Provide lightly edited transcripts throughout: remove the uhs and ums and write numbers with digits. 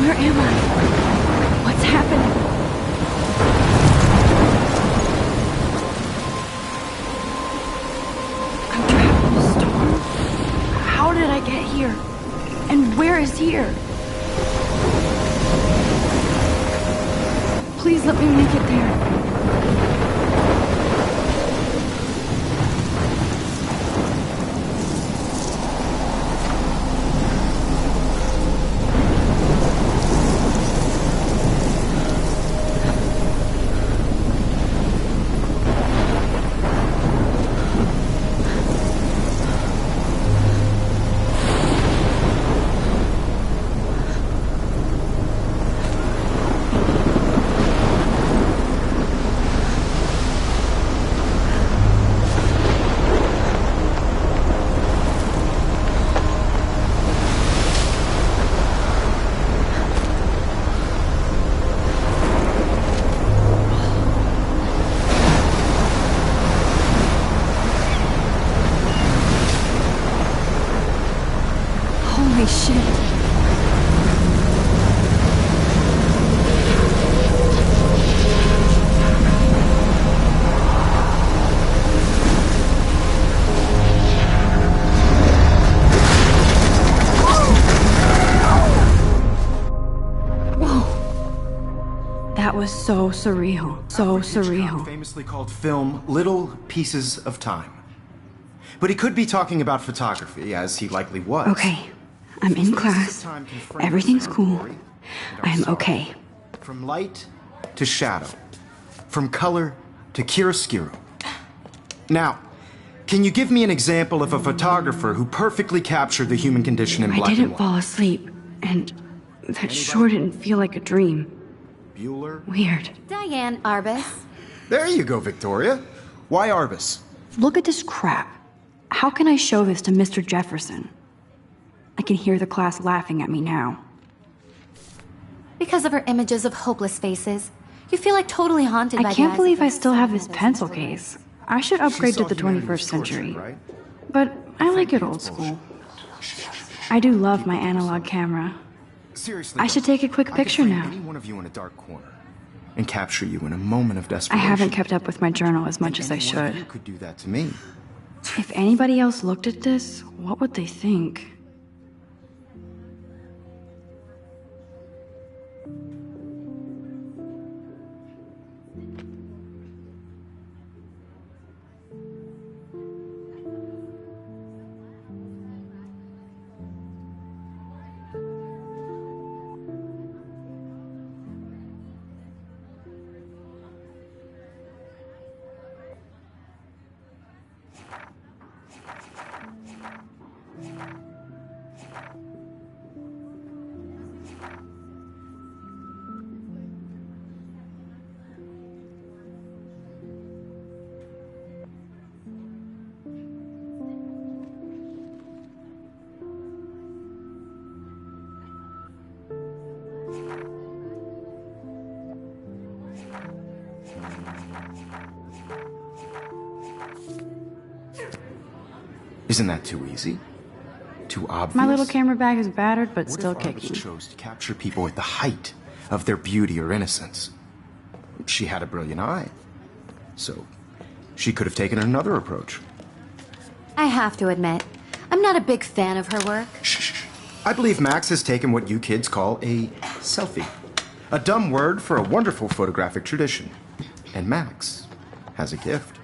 Where am I? What's happening? I'm trapped in a storm? How did I get here? And where is here? Please let me make it there. Holy shit. That was so surreal. So surreal. Famously called film Little Pieces of Time. But he could be talking about photography, as he likely was. Okay, I'm in class. Everything's cool. I am okay. From light to shadow. From color to chiaroscuro. Now, can you give me an example of a photographer who perfectly captured the human condition in black and white? I didn't fall asleep, and that sure didn't feel like a dream. Bueller? Weird. Diane Arbus. There you go, Victoria. Why Arbus? Look at this crap. How can I show this to Mr. Jefferson? I can hear the class laughing at me now. Because of her images of hopeless faces. You feel like totally haunted by I can't believe I still have this pencil case. I should upgrade to the 21st century. But I like it old school. I do love my analog camera. Seriously, I should take a quick picture now. Any one of you in a dark corner and capture you in a moment of I desperation. haven't kept up with my journal as much as I should. You could do that to me. If anybody else looked at this, what would they think? Isn't that too easy? Too obvious? My little camera bag is battered, but still What if kicking. Arbus chose to capture people at the height of their beauty or innocence? She had a brilliant eye. So, she could have taken another approach. I have to admit, I'm not a big fan of her work. Shh. I believe Max has taken what you kids call a selfie. A dumb word for a wonderful photographic tradition. And Max has a gift.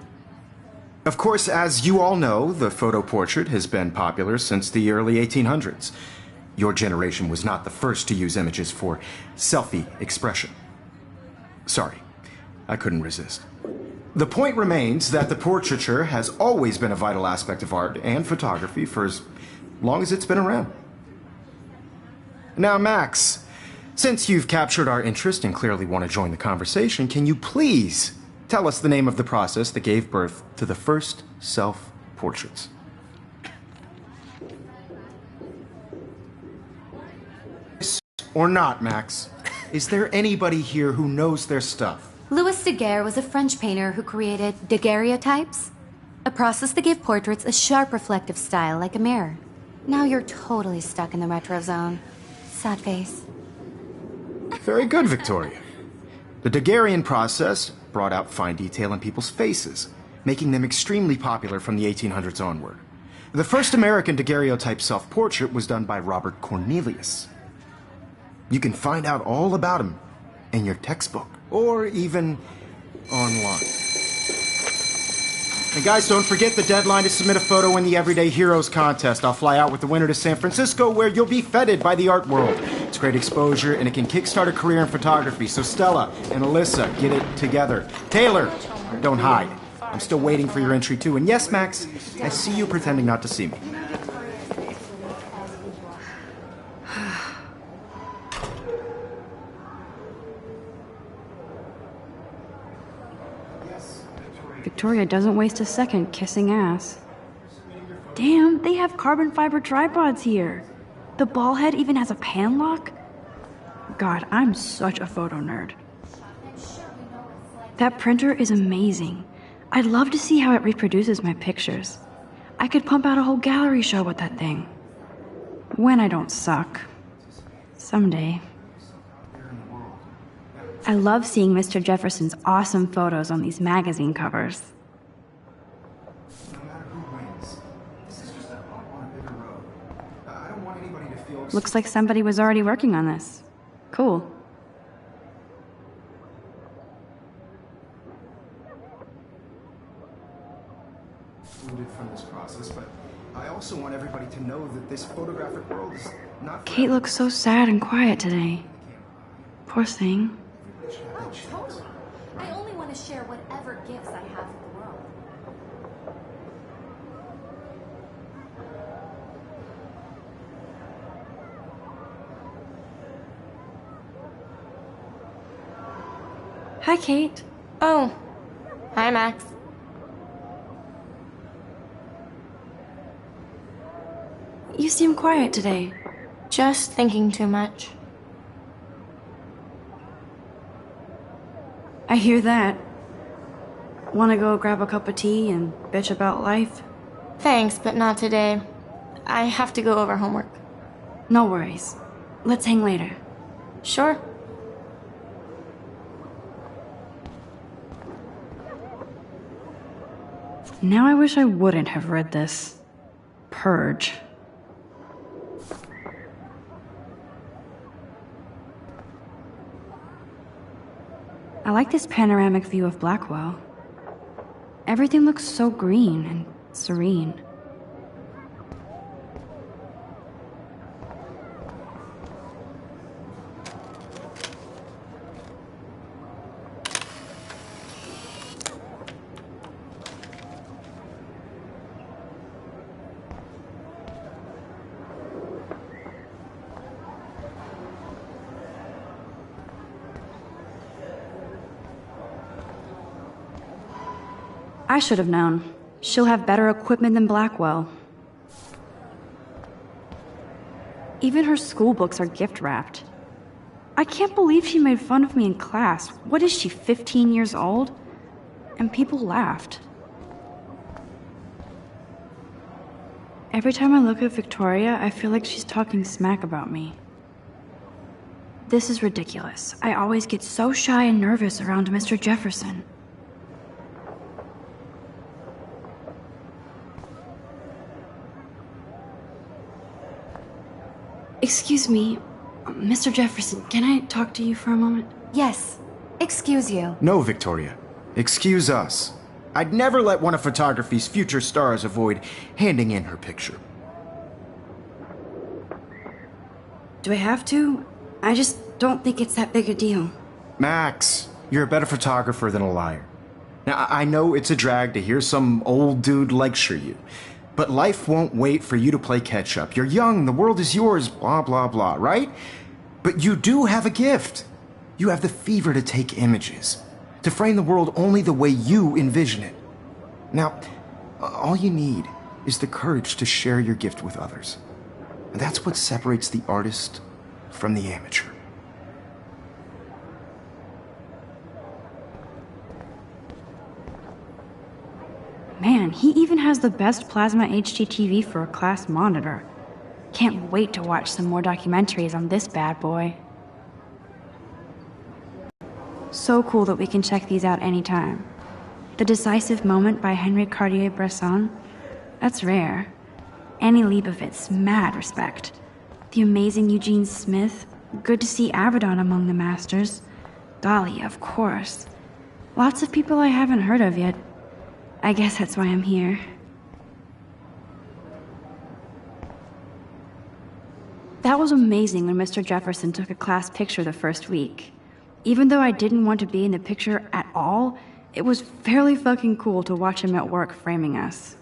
Of course, as you all know, the photo portrait has been popular since the early 1800s. Your generation was not the first to use images for selfie expression. Sorry, I couldn't resist. The point remains that the portraiture has always been a vital aspect of art and photography for as long as it's been around. Now, Max, since you've captured our interest and clearly want to join the conversation, can you please tell us the name of the process that gave birth to the first self-portraits? Or not, Max? Is there anybody here who knows their stuff? Louis Daguerre was a French painter who created daguerreotypes, a process that gave portraits a sharp reflective style like a mirror. Now you're totally stuck in the retro zone. Sad face. Very good, Victoria. The Daguerrean process brought out fine detail in people's faces, making them extremely popular from the 1800s onward. The first American daguerreotype self-portrait was done by Robert Cornelius. You can find out all about him in your textbook, or even online. And guys, don't forget the deadline to submit a photo in the Everyday Heroes contest. I'll fly out with the winner to San Francisco, where you'll be feted by the art world. It's great exposure, and it can kickstart a career in photography. So Stella and Alyssa, get it together. Taylor, don't hide. I'm still waiting for your entry too. And yes, Max, I see you pretending not to see me. Victoria doesn't waste a second kissing ass. Damn, they have carbon fiber tripods here. The ball head even has a pan lock? God, I'm such a photo nerd. That printer is amazing. I'd love to see how it reproduces my pictures. I could pump out a whole gallery show with that thing. When I don't suck. Someday. I love seeing Mr. Jefferson's awesome photos on these magazine covers. No matter who wins, this is just a bump on a bigger road. I don't want anybody to feel... Looks like somebody was already working on this. Cool. Excluded from this process, but I also want everybody to know that this photographic world is not... Kate looks so sad and quiet today. Poor thing. Oh, totally. I only want to share whatever gifts I have with the world. Hi, Kate. Oh, hi, Max. You seem quiet today. Just thinking too much. I hear that. Want to go grab a cup of tea and bitch about life? Thanks, but not today. I have to go over homework. No worries. Let's hang later. Sure. Now I wish I wouldn't have read this. Purge. I like this panoramic view of Blackwell. Everything looks so green and serene. I should have known. She'll have better equipment than Blackwell. Even her school books are gift wrapped. I can't believe she made fun of me in class. What is she, 15 years old? And people laughed. Every time I look at Victoria, I feel like she's talking smack about me. This is ridiculous. I always get so shy and nervous around Mr. Jefferson. Excuse me, Mr. Jefferson, can I talk to you for a moment? Yes. Excuse you. No, Victoria. Excuse us. I'd never let one of photography's future stars avoid handing in her picture. Do I have to? I just don't think it's that big a deal. Max, you're a better photographer than a liar. Now, I know it's a drag to hear some old dude lecture you, but life won't wait for you to play catch-up. You're young, the world is yours, blah, blah, blah, right? But you do have a gift. You have the fever to take images, to frame the world only the way you envision it. Now, all you need is the courage to share your gift with others. And that's what separates the artist from the amateur. Man, he even has the best plasma HDTV for a class monitor. Can't wait to watch some more documentaries on this bad boy. So cool that we can check these out anytime. The Decisive Moment by Henry Cartier-Bresson? That's rare. Annie Leibovitz, mad respect. The amazing Eugene Smith? Good to see Avedon among the masters. Golly, of course. Lots of people I haven't heard of yet. I guess that's why I'm here. That was amazing when Mr. Jefferson took a class picture the first week. Even though I didn't want to be in the picture at all, it was fairly fucking cool to watch him at work framing us.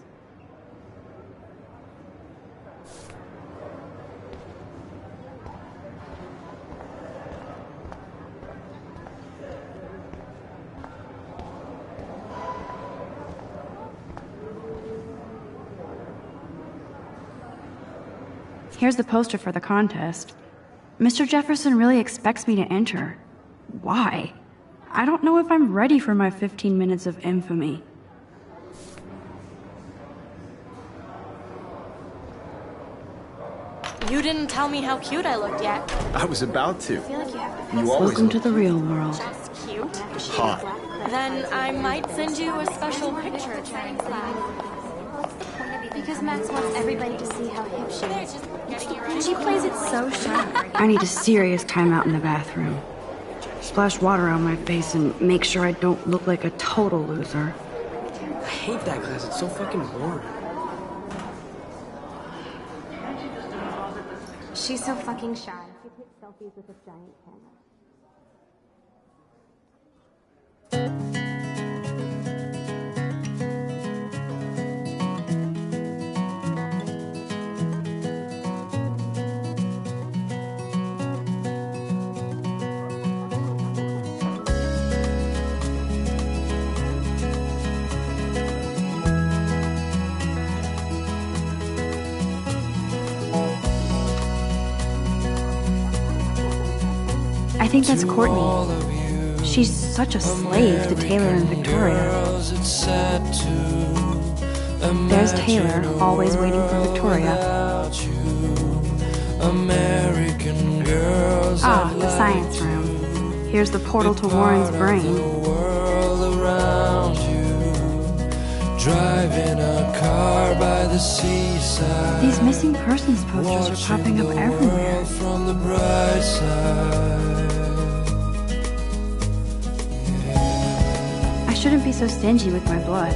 Here's the poster for the contest. Mr. Jefferson really expects me to enter. Why? I don't know if I'm ready for my 15 minutes of infamy. You didn't tell me how cute I looked yet. I was about to. I feel like you have to You always Welcome to the real world. That's cute. hot. Then I might send you a special picture training class. Because Max wants everybody to see how hip she is. And She plays it so shy. I need a serious timeout in the bathroom. Splash water on my face and make sure I don't look like a total loser. I hate that class. It's so fucking boring. She's so fucking shy. She takes selfies with this giant camera. I think that's Courtney. She's such a slave to Taylor and Victoria. There's Taylor, always waiting for Victoria. Ah, the science room. Here's the portal to Warren's brain. Driving a car by the seaside. These missing persons posters are popping up everywhere. From the bright side. I shouldn't be so stingy with my blood.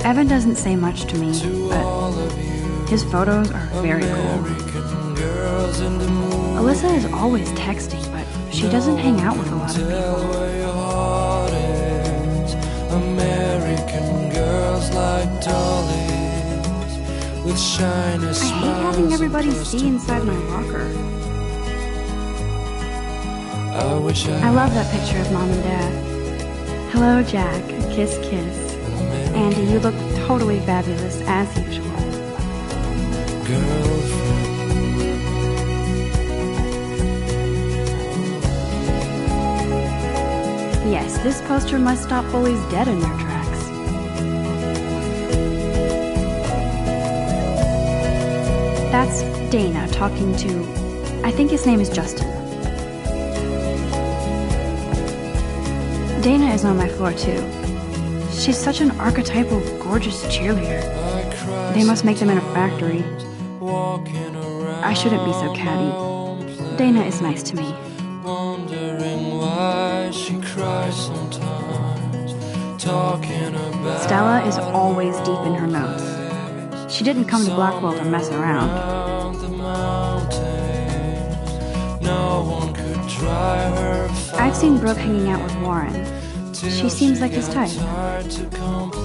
Evan doesn't say much to me, but his photos are very cool. Alyssa is always texting, but she doesn't hang out with a lot of people. American girls like dollies with shiny I smiles. hate having everybody see inside my locker. I love that picture of Mom and Dad. Hello, Jack. Kiss, kiss. Andy, you look totally fabulous, as usual. Girlfriend. Yes, this poster must stop bullies dead in their tracks. That's Dana talking to, I think his name is Justin. Dana is on my floor too. She's such an archetypal, gorgeous cheerleader. They must make them in a factory. I shouldn't be so catty. Dana is nice to me. Wondering why she cries sometimes. Talking about Stella is always deep in her notes. She didn't come to Blackwell to mess around. the mountains. No one could dry her. I've seen Brooke hanging out with Warren. She seems like his type. Hard to complain.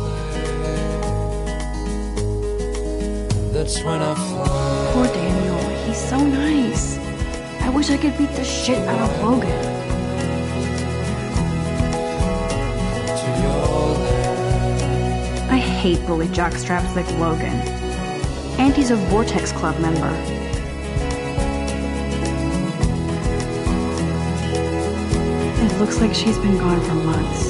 That's when I fly. Poor Daniel, he's so nice. I wish I could beat the shit out of Logan. To your land. I hate bully jockstraps like Logan. Auntie's a Vortex Club member. It looks like she's been gone for months.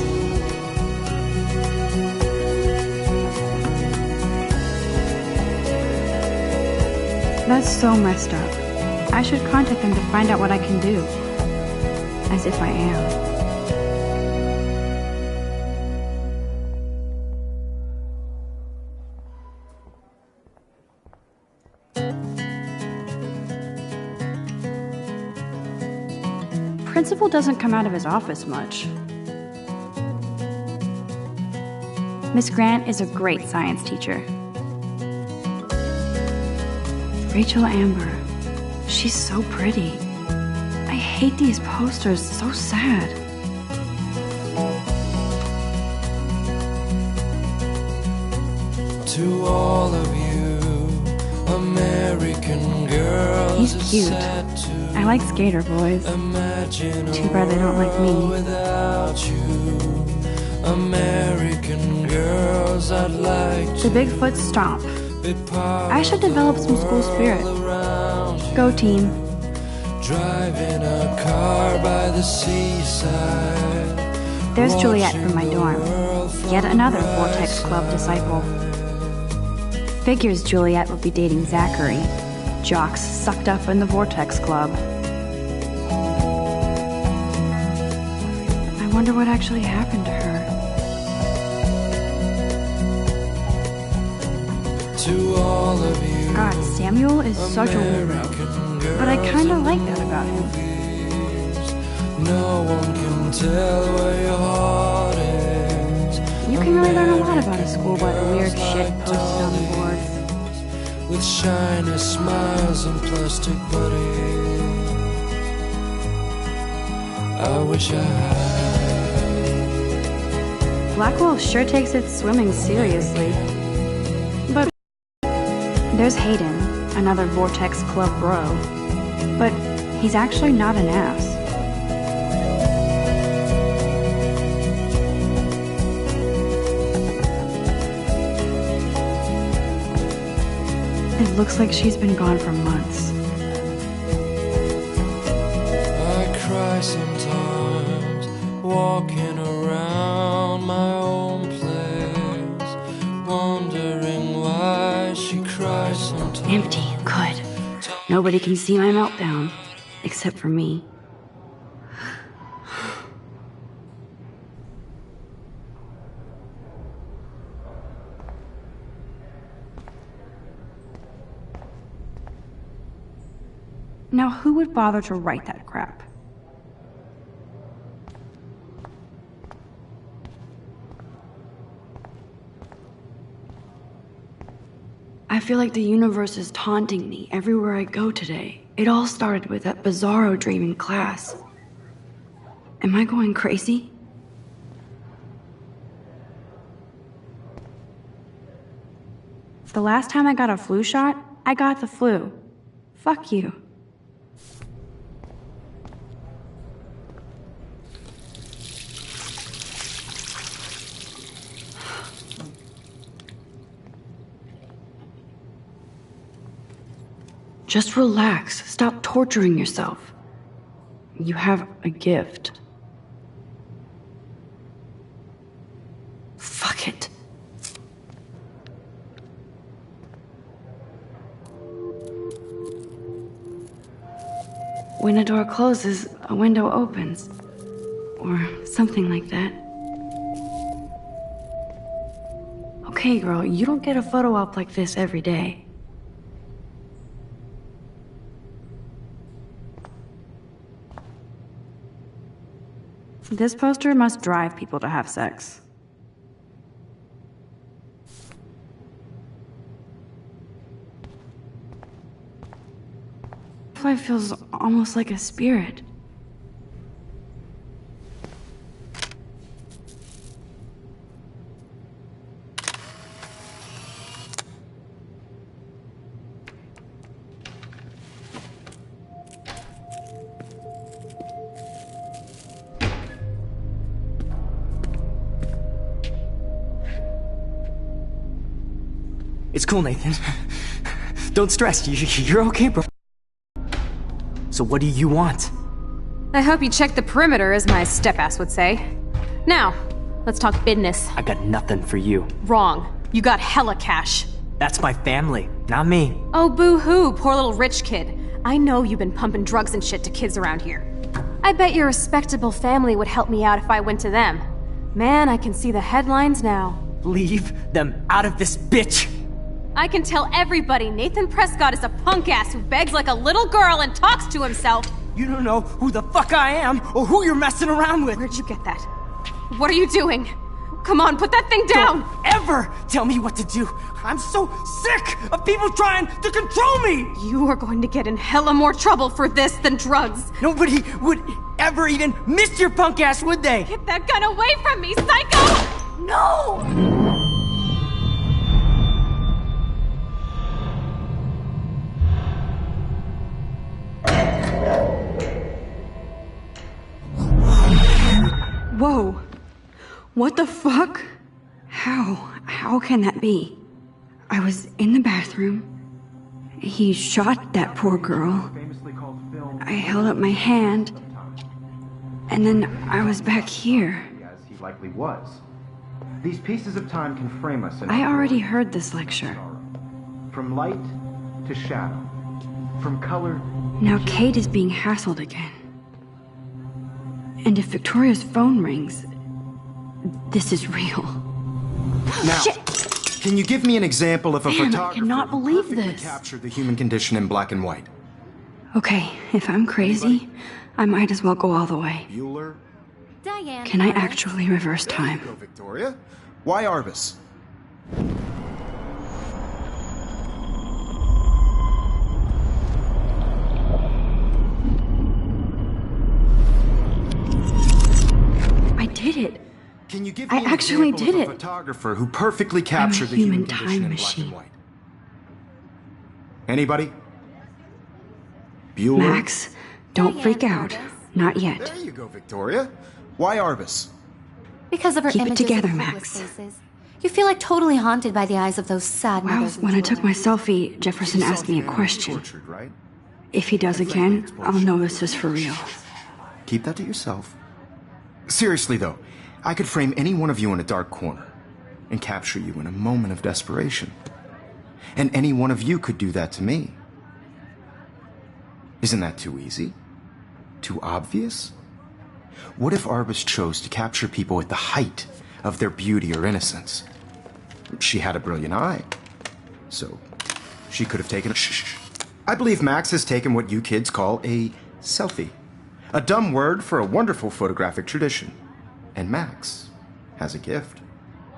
That's so messed up. I should contact them to find out what I can do. As if I am. Principal doesn't come out of his office much. Miss Grant is a great science teacher. Rachel Amber. She's so pretty. I hate these posters, so sad. To all of you, American girls. He's cute. I like skater boys. Too bad they don't like me. Without you, American girls, I'd like The Bigfoot Stomp. I should develop some school spirit. Go team. Driving a car by the seaside. There's Juliet from my dorm. Yet another Vortex Club disciple. Figures Juliet would be dating Zachary. Jocks sucked up in the Vortex Club. I wonder what actually happened to her. To all of you, God, Samuel is such a weirdo. But I kinda like that about him. no one can tell where your heart is. You can really learn a lot about a school by the weird shit posted on the board. With shiny smiles and plastic buddies. I wish I had. Blackwell sure takes its swimming seriously. But there's Hayden, another Vortex Club bro. But he's actually not an ass. It looks like she's been gone for months. I cry sometimes, walking around my own place, wondering why she cries sometimes. Empty, good. Nobody can see my meltdown, except for me. Now, who would bother to write that crap? I feel like the universe is taunting me everywhere I go today. It all started with that bizarro dream in class. Am I going crazy? The last time I got a flu shot, I got the flu. Fuck you. Just relax. Stop torturing yourself. You have a gift. Fuck it. When a door closes, a window opens. Or something like that. Okay, girl, you don't get a photo op like this every day. This poster must drive people to have sex. Life feels almost like a spirit. It's cool, Nathan. Don't stress. You're okay, bro. So what do you want? I hope you checked the perimeter, as my step-ass would say. Now, let's talk business. I got nothing for you. Wrong. You got hella cash. That's my family, not me. Oh, boo-hoo, poor little rich kid. I know you've been pumping drugs and shit to kids around here. I bet your respectable family would help me out if I went to them. Man, I can see the headlines now. Leave them out of this bitch! I can tell everybody Nathan Prescott is a punk ass who begs like a little girl and talks to himself. You don't know who the fuck I am or who you're messing around with. Where'd you get that? What are you doing? Come on, put that thing down! Don't ever tell me what to do. I'm so sick of people trying to control me! You are going to get in hella more trouble for this than drugs. Nobody would ever even miss your punk ass, would they? Get that gun away from me, psycho! No! Whoa. What the fuck? How can that be? I was in the bathroom. He shot that poor girl. I held up my hand. And then I was back here. As he likely was. These pieces of time can frame us in I already heard this lecture. from light to shadow, from color. Now Kate is being hassled again. And if Victoria's phone rings, this is real. Now, Shit. can you give me an example of a Damn, I photographer cannot who believe perfectly this. captured the human condition in black and white? Okay, if I'm crazy, I might as well go all the way. Bueller? Diane. Can I actually reverse time? Go, Victoria. Why Arbus? I did it. Can you give I me an actually example did of it. a photographer who perfectly captured the human human condition time in machine. black and white? Anybody? Bueller? Max, don't freak out. Not yet. There you go, Victoria. Why Arbus? Because of her Keep it images together, of Max. hopeless faces. You feel like totally haunted by the eyes of those sad Well, mothers and when I took my children. selfie, Jefferson asked me a question. Tortured, right? If he does again, I'll know this is for real. Keep that to yourself. Seriously, though, I could frame any one of you in a dark corner and capture you in a moment of desperation. And any one of you could do that to me. Isn't that too easy? Too obvious? What if Arbus chose to capture people at the height of their beauty or innocence? She had a brilliant eye, so she could have taken a shh. I believe Max has taken what you kids call a selfie. A dumb word for a wonderful photographic tradition. And Max has a gift.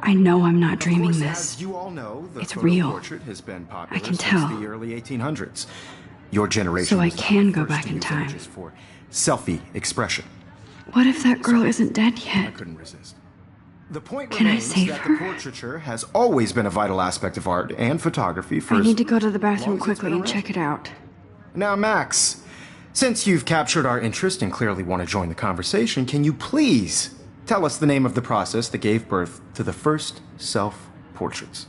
I know I'm not dreaming Of course, this. as you all know, the It's photo real. portrait has been popular I can since tell. the early 1800s. Your generation So I was not can the go first back to in use time. images for selfie expression. What if that girl isn't dead I yet? couldn't resist. The point Can I remains save that her? the portraiture has always been a vital aspect of art and photography for I as need to go to the long bathroom as it's quickly been and around. check it out. Now, Max, since you've captured our interest and clearly want to join the conversation, can you please tell us the name of the process that gave birth to the first self-portraits?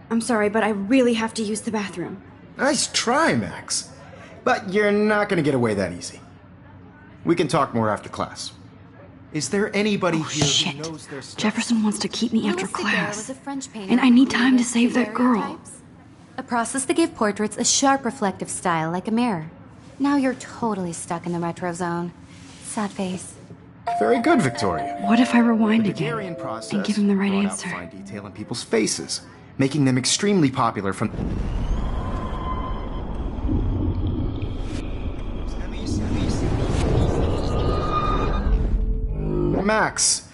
I'm sorry, but I really have to use the bathroom. Nice try, Max. But you're not going to get away that easy. We can talk more after class. Is there anybody Oh, here shit. who knows their stuff? Jefferson wants to keep me after Louis Daguerre class. was a French painter And I who need time to created save that girl. daguerreotypes, a process that gave portraits a sharp reflective style like a mirror. Now you're totally stuck in the retro zone. Sad face. Very good, Victoria. What if I rewind The again Daguerrean process and give him the right brought out answer? fine detail in people's faces, making them extremely popular from... Max,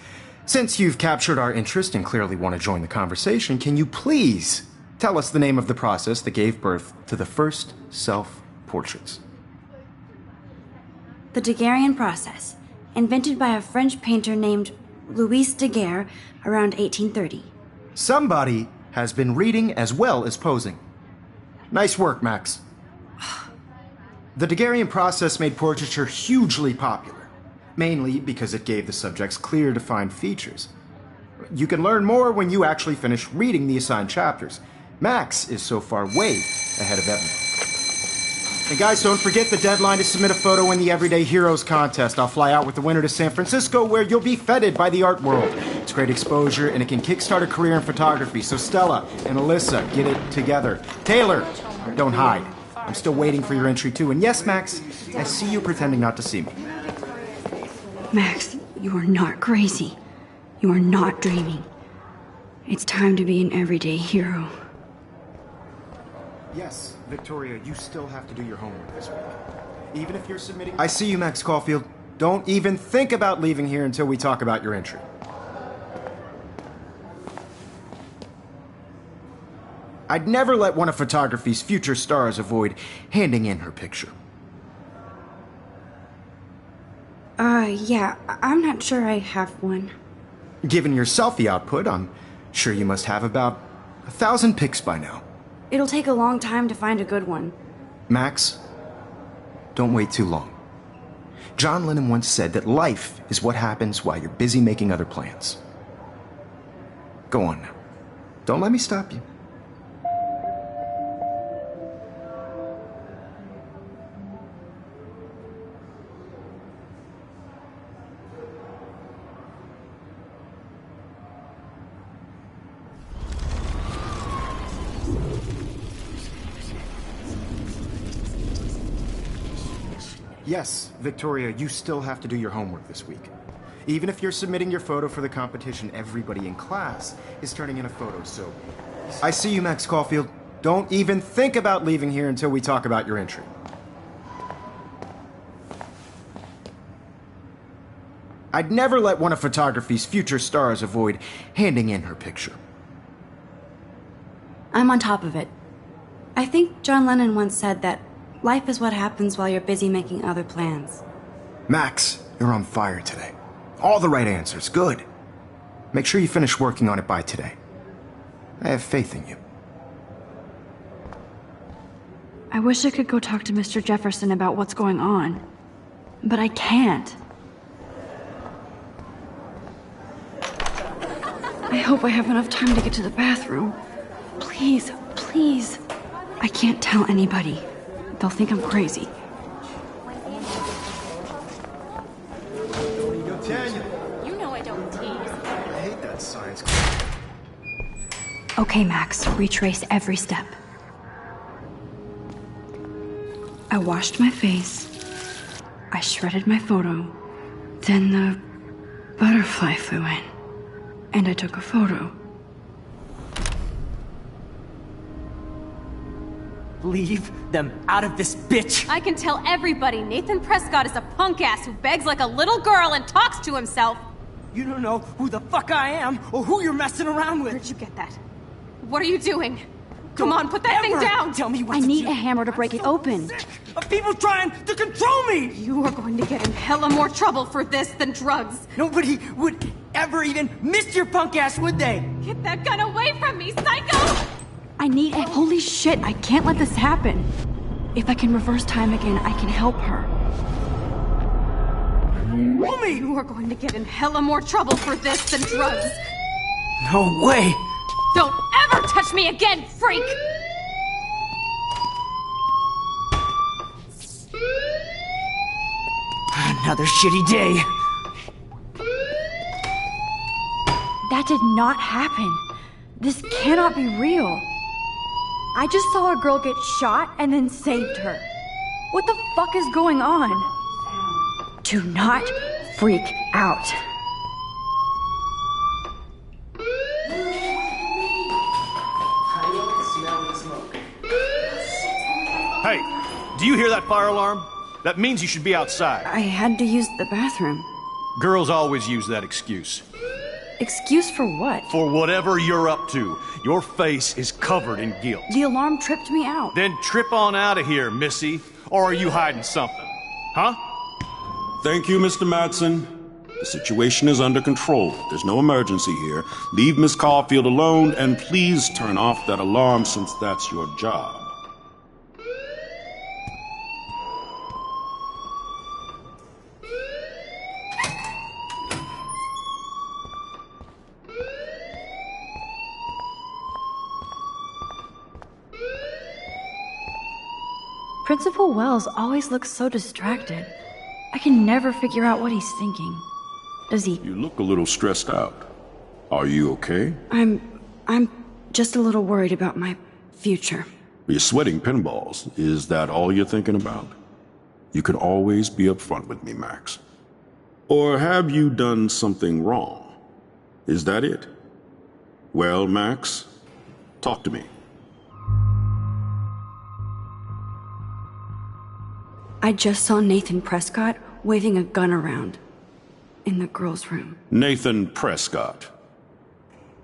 since you've captured our interest and clearly want to join the conversation, can you please tell us the name of the process that gave birth to the first self-portraits? The Daguerrean process, invented by a French painter named Louis Daguerre around 1830. Somebody has been reading as well as posing. Nice work, Max. The Daguerrean process made portraiture hugely popular, mainly because it gave the subjects clear, defined features. You can learn more when you actually finish reading the assigned chapters. Max is so far way ahead of Evan. And guys, don't forget the deadline to submit a photo in the Everyday Heroes contest. I'll fly out with the winner to San Francisco, where you'll be feted by the art world. It's great exposure, and it can kickstart a career in photography. So Stella and Alyssa, get it together. Taylor, don't hide. I'm still waiting for your entry, too. And yes, Max, I see you pretending not to see me. Max, you are not crazy. You are not dreaming. It's time to be an everyday hero. Yes, Victoria, you still have to do your homework this week. Even if you're submitting... I see you, Max Caulfield. Don't even think about leaving here until we talk about your entry. I'd never let one of photography's future stars avoid handing in her picture. Yeah, I'm not sure I have one. Given your selfie output, I'm sure you must have about 1,000 pics by now. It'll take a long time to find a good one. Max, don't wait too long. John Lennon once said that life is what happens while you're busy making other plans. Go on now. Don't let me stop you. Yes, Victoria, you still have to do your homework this week. Even if you're submitting your photo for the competition, everybody in class is turning in a photo, so... I see you, Max Caulfield. Don't even think about leaving here until we talk about your entry. I'd never let one of photography's future stars avoid handing in her picture. I'm on top of it. I think John Lennon once said that life is what happens while you're busy making other plans. Max, you're on fire today. All the right answers. Good. Make sure you finish working on it by today. I have faith in you. I wish I could go talk to Mr. Jefferson about what's going on, but I can't. I hope I have enough time to get to the bathroom. Please, please. I can't tell anybody. They'll think I'm crazy. You know I don't tease. I hate that science class. Okay, Max, retrace every step. I washed my face. I shredded my photo. Then the butterfly flew in. And I took a photo. Leave them out of this bitch! I can tell everybody Nathan Prescott is a punk ass who begs like a little girl and talks to himself. You don't know who the fuck I am or who you're messing around with. Where'd you get that? What are you doing? Come on, put that thing down! Tell me what I to need do. a hammer to break it open. Sick of people trying to control me! You are going to get in hella more trouble for this than drugs. Nobody would ever even miss your punk ass, would they? Get that gun away from me, psycho! I need a... Holy shit, I can't let this happen. If I can reverse time again, I can help her. Woman! You are going to get in hella more trouble for this than drugs. No way! Don't ever touch me again, freak! Another shitty day. That did not happen. This cannot be real. I just saw a girl get shot and then saved her. What the fuck is going on? Do not freak out. Hey, do you hear that fire alarm? That means you should be outside. I had to use the bathroom. Girls always use that excuse. Excuse for what? For whatever you're up to, your face is covered in guilt. The alarm tripped me out. Then trip on out of here, Missy. Or are you hiding something? Huh? Thank you, Mr. Madsen. The situation is under control. There's no emergency here. Leave Miss Caulfield alone, and please turn off that alarm since that's your job. Principal Wells always looks so distracted. I can never figure out what he's thinking. Does he... You look a little stressed out. Are you okay? I'm just a little worried about my future. You're sweating pinballs. Is that all you're thinking about? You can always be upfront with me, Max. Or have you done something wrong? Is that it? Well, Max, talk to me. I just saw Nathan Prescott waving a gun around in the girls' room. Nathan Prescott.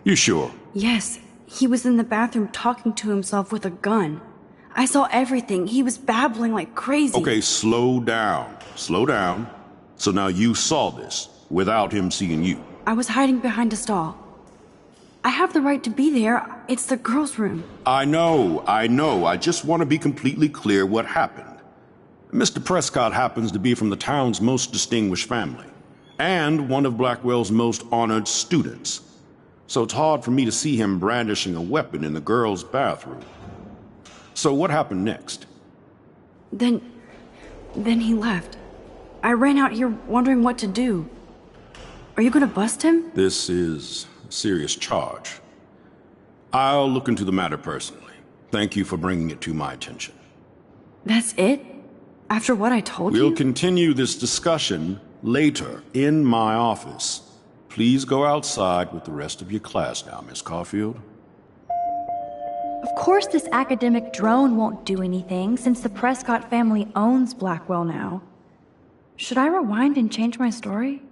You sure? Yes, he was in the bathroom talking to himself with a gun. I saw everything. He was babbling like crazy. Okay, slow down. Slow down. So now you saw this without him seeing you. I was hiding behind a stall. I have the right to be there. It's the girls' room. I know. I just want to be completely clear what happened. Mr. Prescott happens to be from the town's most distinguished family, and one of Blackwell's most honored students. So it's hard for me to see him brandishing a weapon in the girls' bathroom. So what happened next? Then he left. I ran out here wondering what to do. Are you gonna bust him? This is a serious charge. I'll look into the matter personally. Thank you for bringing it to my attention. That's it? After what I told you? We'll continue this discussion later in my office. Please go outside with the rest of your class now, Miss Caulfield. Of course this academic drone won't do anything since the Prescott family owns Blackwell now. Should I rewind and change my story?